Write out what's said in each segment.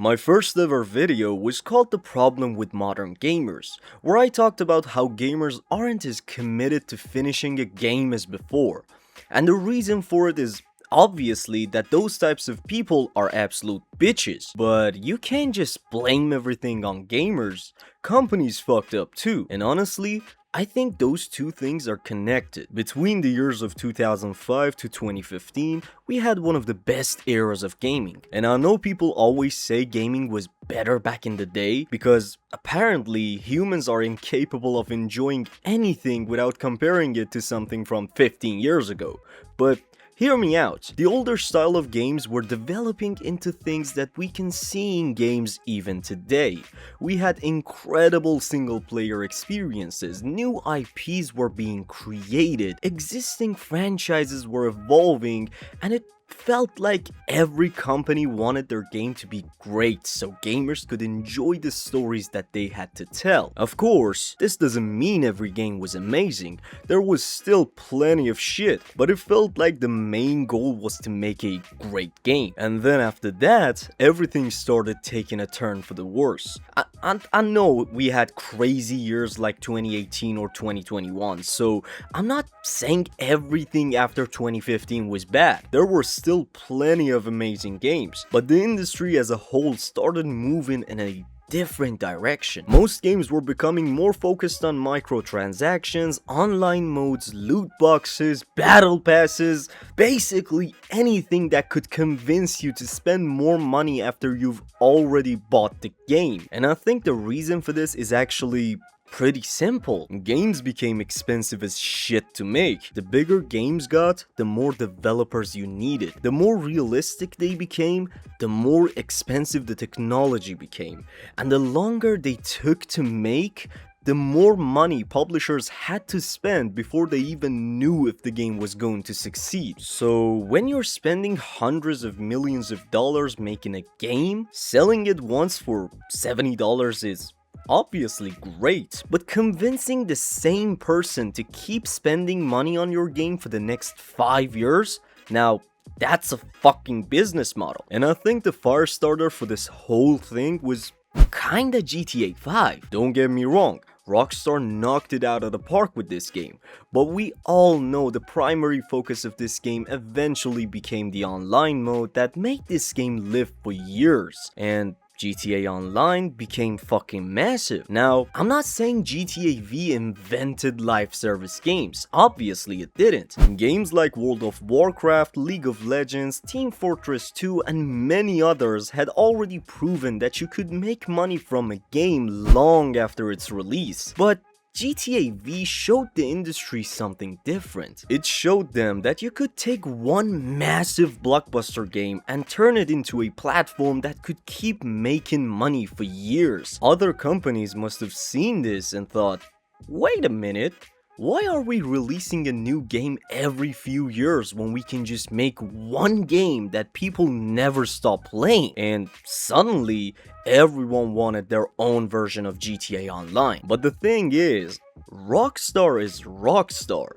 My first ever video was called The Problem with Modern Gamers, where I talked about how gamers aren't as committed to finishing a game as before. And the reason for it is obviously that those types of people are absolute bitches. But you can't just blame everything on gamers. Companies fucked up too. And honestly, I think those two things are connected. Between the years of 2005 to 2015, we had one of the best eras of gaming. And I know people always say gaming was better back in the day because apparently humans are incapable of enjoying anything without comparing it to something from 15 years ago. But hear me out. The older style of games were developing into things that we can see in games even today. We had incredible single-player experiences, new IPs were being created, existing franchises were evolving, and it felt like every company wanted their game to be great so gamers could enjoy the stories that they had to tell. Of course, this doesn't mean every game was amazing, there was still plenty of shit, but it felt like the main goal was to make a great game. And then after that, everything started taking a turn for the worse. I know we had crazy years like 2018 or 2021, so I'm not saying everything after 2015 was bad. There were still plenty of amazing games, but the industry as a whole started moving in a different direction. Most games were becoming more focused on microtransactions, online modes, loot boxes, battle passes, basically anything that could convince you to spend more money after you've already bought the game. And I think the reason for this is actually pretty simple. Games became expensive as shit to make. The bigger games got, the more developers you needed. The more realistic they became, the more expensive the technology became. And the longer they took to make, the more money publishers had to spend before they even knew if the game was going to succeed. So when you're spending hundreds of millions of dollars making a game, selling it once for $70 is obviously great, but convincing the same person to keep spending money on your game for the next 5 years? Now, that's a fucking business model. And I think the fire starter for this whole thing was kinda GTA 5. Don't get me wrong, Rockstar knocked it out of the park with this game, but we all know the primary focus of this game eventually became the online mode that made this game live for years, and GTA Online became fucking massive. Now, I'm not saying GTA V invented live service games, obviously it didn't. Games like World of Warcraft, League of Legends, Team Fortress 2 and many others had already proven that you could make money from a game long after its release. But GTA V showed the industry something different. It showed them that you could take one massive blockbuster game and turn it into a platform that could keep making money for years. Other companies must have seen this and thought, wait a minute, why are we releasing a new game every few years when we can just make one game that people never stop playing? And suddenly, everyone wanted their own version of GTA Online. But the thing is, Rockstar is Rockstar.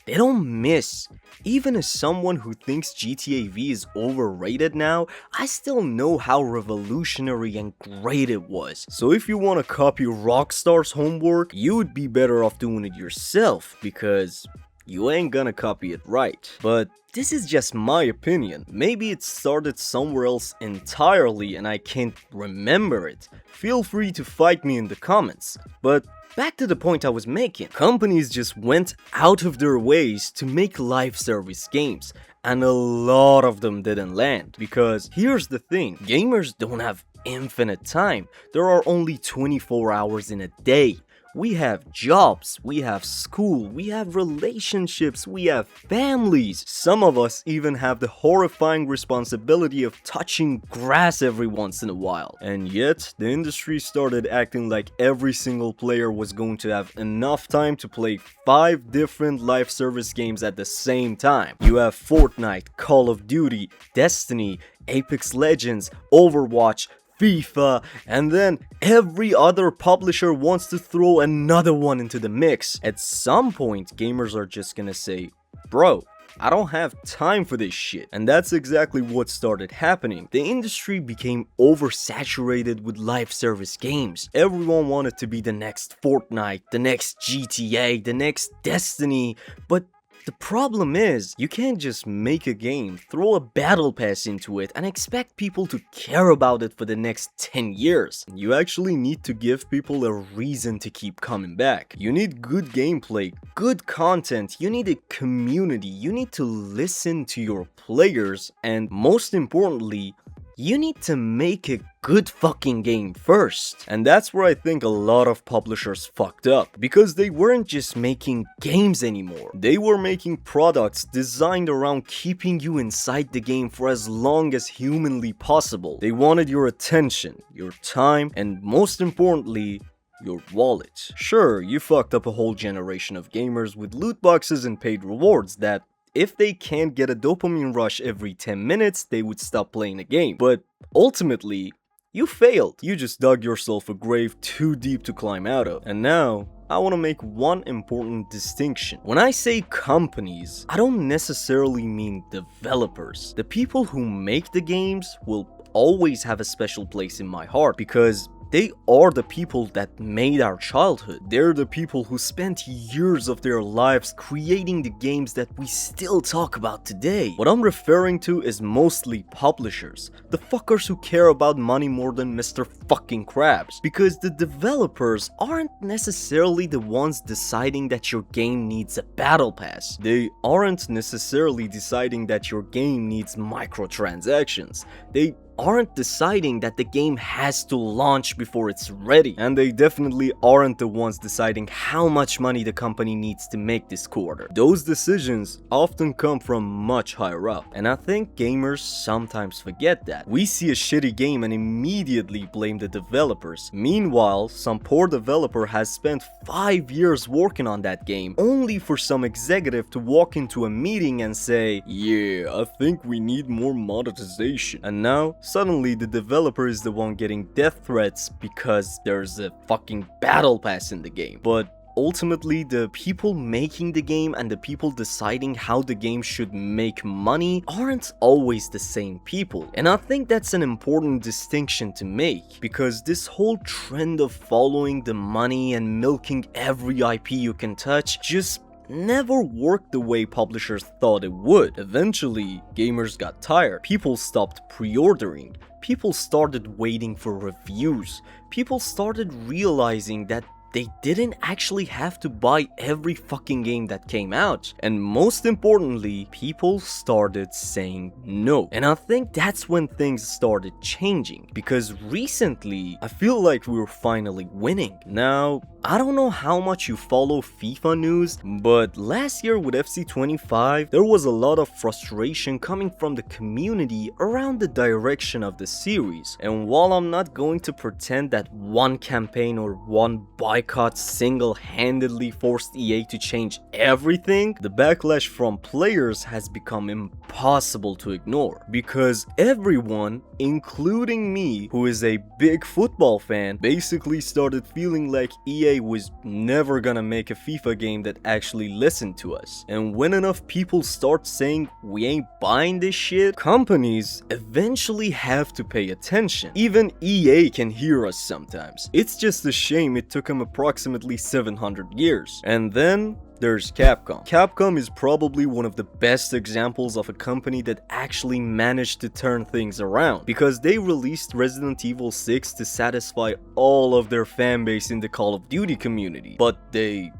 They don't miss. Even as someone who thinks GTA V is overrated now, I still know how revolutionary and great it was. So if you want to copy Rockstar's homework, you would be better off doing it yourself, because you ain't gonna copy it right. But this is just my opinion. Maybe it started somewhere else entirely and I can't remember it. Feel free to fight me in the comments. But back to the point I was making. Companies just went out of their ways to make live service games, and a lot of them didn't land. Because here's the thing, gamers don't have infinite time. There are only 24 hours in a day. We have jobs, we have school, we have relationships, we have families. Some of us even have the horrifying responsibility of touching grass every once in a while. And yet, the industry started acting like every single player was going to have enough time to play 5 different live service games at the same time. You have Fortnite, Call of Duty, Destiny, Apex Legends, Overwatch, FIFA, and then every other publisher wants to throw another one into the mix. At some point, gamers are just gonna say, bro, I don't have time for this shit. And that's exactly what started happening. The industry became oversaturated with live service games. Everyone wanted to be the next Fortnite, the next GTA, the next Destiny, but the problem is, you can't just make a game, throw a battle pass into it, and expect people to care about it for the next 10 years. You actually need to give people a reason to keep coming back. You need good gameplay, good content, you need a community, you need to listen to your players, and most importantly, you need to make a good fucking game first. And that's where I think a lot of publishers fucked up, because they weren't just making games anymore. They were making products designed around keeping you inside the game for as long as humanly possible. They wanted your attention, your time, and most importantly, your wallet. Sure, you fucked up a whole generation of gamers with loot boxes and paid rewards that if they can't get a dopamine rush every 10 minutes, they would stop playing the game. But ultimately, you failed. You just dug yourself a grave too deep to climb out of. And now, I want to make one important distinction. When I say companies, I don't necessarily mean developers. The people who make the games will always have a special place in my heart, because they are the people that made our childhood. They're the people who spent years of their lives creating the games that we still talk about today. What I'm referring to is mostly publishers. The fuckers who care about money more than Mr. fucking Krabs. Because the developers aren't necessarily the ones deciding that your game needs a battle pass. They aren't necessarily deciding that your game needs microtransactions. They aren't deciding that the game has to launch before it's ready. And they definitely aren't the ones deciding how much money the company needs to make this quarter. Those decisions often come from much higher up, and I think gamers sometimes forget that. We see a shitty game and immediately blame the developers. Meanwhile, some poor developer has spent 5 years working on that game, only for some executive to walk into a meeting and say, "Yeah, I think we need more monetization." And now, suddenly the developer is the one getting death threats because there's a fucking battle pass in the game. But ultimately, the people making the game and the people deciding how the game should make money aren't always the same people. And I think that's an important distinction to make, because this whole trend of following the money and milking every IP you can touch just never worked the way publishers thought it would. Eventually, gamers got tired. People stopped pre-ordering. People started waiting for reviews. People started realizing that they didn't actually have to buy every fucking game that came out. And most importantly, people started saying no. And I think that's when things started changing, because recently, I feel like we were finally winning. Now, I don't know how much you follow FIFA news, but last year with FC25, there was a lot of frustration coming from the community around the direction of the series. And while I'm not going to pretend that one campaign or one boycott single-handedly forced EA to change everything, the backlash from players has become impossible to ignore. Because everyone, including me, who is a big football fan, basically started feeling like EA was never gonna make a FIFA game that actually listened to us. And when enough people start saying we ain't buying this shit, companies eventually have to pay attention. Even EA can hear us sometimes. It's just a shame it took them approximately 700 years. And then there's Capcom. Capcom is probably one of the best examples of a company that actually managed to turn things around, because they released Resident Evil 6 to satisfy all of their fanbase in the Call of Duty community, but they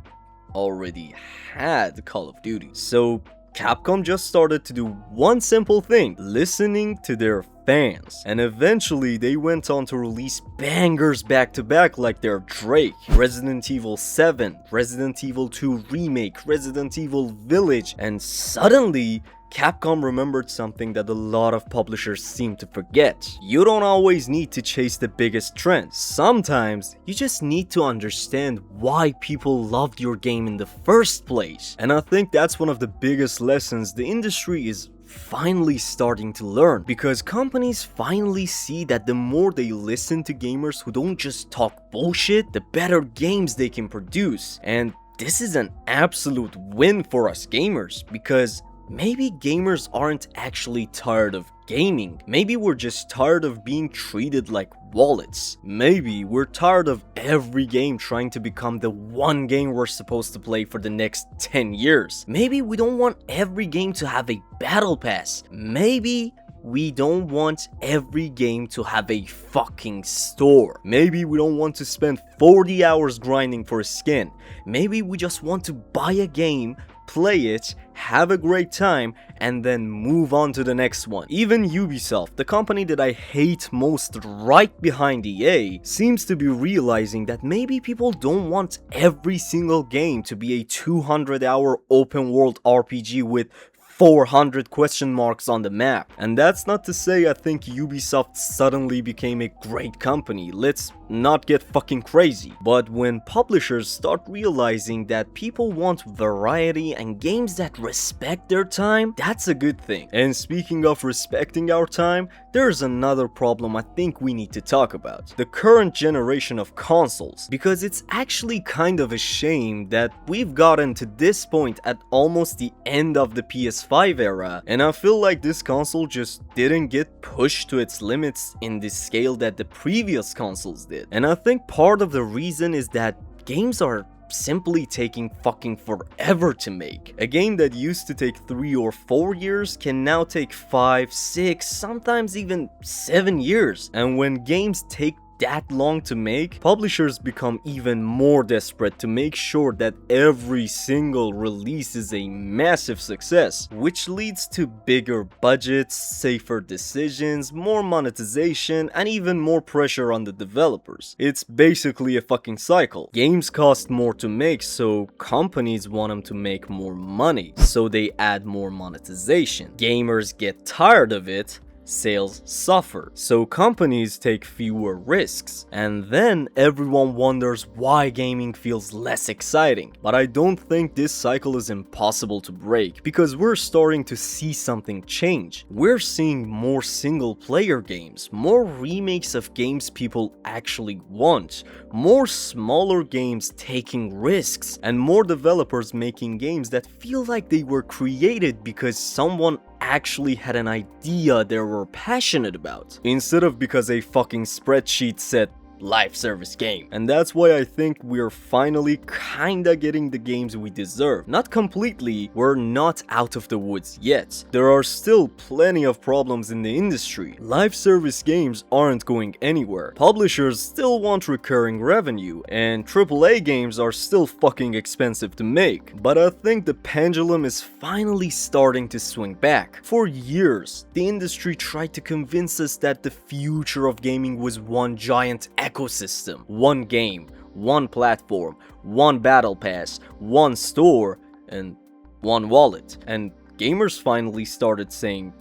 already had Call of Duty. So Capcom just started to do one simple thing: listening to their fans. And eventually they went on to release bangers back to back like their Drake, Resident Evil 7, Resident Evil 2 Remake, Resident Evil Village, and suddenly Capcom remembered something that a lot of publishers seem to forget. You don't always need to chase the biggest trend. Sometimes you just need to understand why people loved your game in the first place. And I think that's one of the biggest lessons the industry is finally starting to learn, because companies finally see that the more they listen to gamers who don't just talk bullshit, the better games they can produce. And this is an absolute win for us gamers, because maybe gamers aren't actually tired of gaming. Maybe we're just tired of being treated like wallets. Maybe we're tired of every game trying to become the one game we're supposed to play for the next 10 years. Maybe we don't want every game to have a battle pass. Maybe we don't want every game to have a fucking store. Maybe we don't want to spend 40 hours grinding for a skin. Maybe we just want to buy a game, play it, have a great time, and then move on to the next one. Even Ubisoft, the company that I hate most right behind EA, seems to be realizing that maybe people don't want every single game to be a 200-hour open world RPG with 400 question marks on the map. And that's not to say I think Ubisoft suddenly became a great company, let's not get fucking crazy. But when publishers start realizing that people want variety and games that respect their time, that's a good thing. And speaking of respecting our time, there's another problem I think we need to talk about. The current generation of consoles. Because it's actually kind of a shame that we've gotten to this point at almost the end of the PS5 era, and I feel like this console just didn't get pushed to its limits in the scale that the previous consoles did. And I think part of the reason is that games are simply taking fucking forever to make. A game that used to take 3 or 4 years can now take 5, 6, sometimes even 7 years. And when games take that long to make, publishers become even more desperate to make sure that every single release is a massive success, which leads to bigger budgets, safer decisions, more monetization, and even more pressure on the developers. It's basically a fucking cycle. Games cost more to make, so companies want them to make more money, so they add more monetization. Gamers get tired of it, sales suffer, so companies take fewer risks, and then everyone wonders why gaming feels less exciting. But I don't think this cycle is impossible to break, because we're starting to see something change. We're seeing more single player games, more remakes of games people actually want, more smaller games taking risks, and more developers making games that feel like they were created because someone actually had an idea they were passionate about, instead of because a fucking spreadsheet said live service game. And that's why I think we're finally kinda getting the games we deserve. Not completely, we're not out of the woods yet. There are still plenty of problems in the industry. Live service games aren't going anywhere. Publishers still want recurring revenue, and AAA games are still fucking expensive to make. But I think the pendulum is finally starting to swing back. For years, the industry tried to convince us that the future of gaming was one giant ecosystem, one game, one platform, one battle pass, one store, and one wallet. And gamers finally started saying,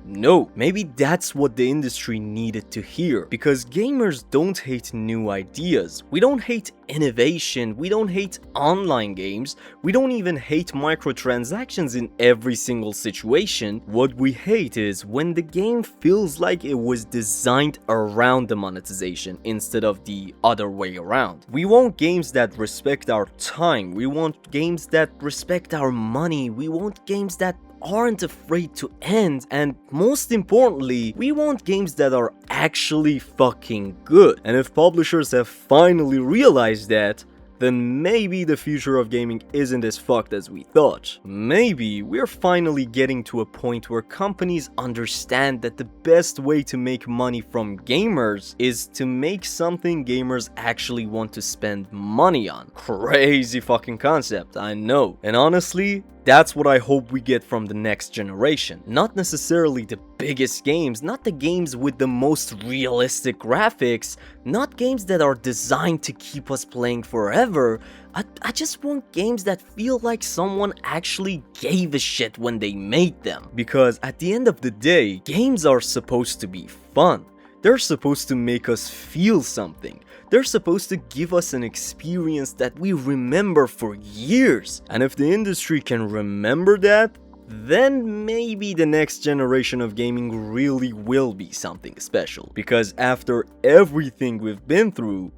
no, maybe that's what the industry needed to hear, because gamers don't hate new ideas, we don't hate innovation, we don't hate online games, we don't even hate microtransactions in every single situation. What we hate is when the game feels like it was designed around the monetization instead of the other way around. We want games that respect our time, we want games that respect our money, we want games that aren't afraid to end, and most importantly, we want games that are actually fucking good. And if publishers have finally realized that, then maybe the future of gaming isn't as fucked as we thought. Maybe we're finally getting to a point where companies understand that the best way to make money from gamers is to make something gamers actually want to spend money on. Crazy fucking concept, I know. And honestly, that's what I hope we get from the next generation. Not necessarily the biggest games, not the games with the most realistic graphics, not games that are designed to keep us playing forever. I just want games that feel like someone actually gave a shit when they made them. Because at the end of the day, games are supposed to be fun. They're supposed to make us feel something. They're supposed to give us an experience that we remember for years. And if the industry can remember that, then maybe the next generation of gaming really will be something special. Because after everything we've been through,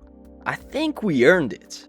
I think we earned it.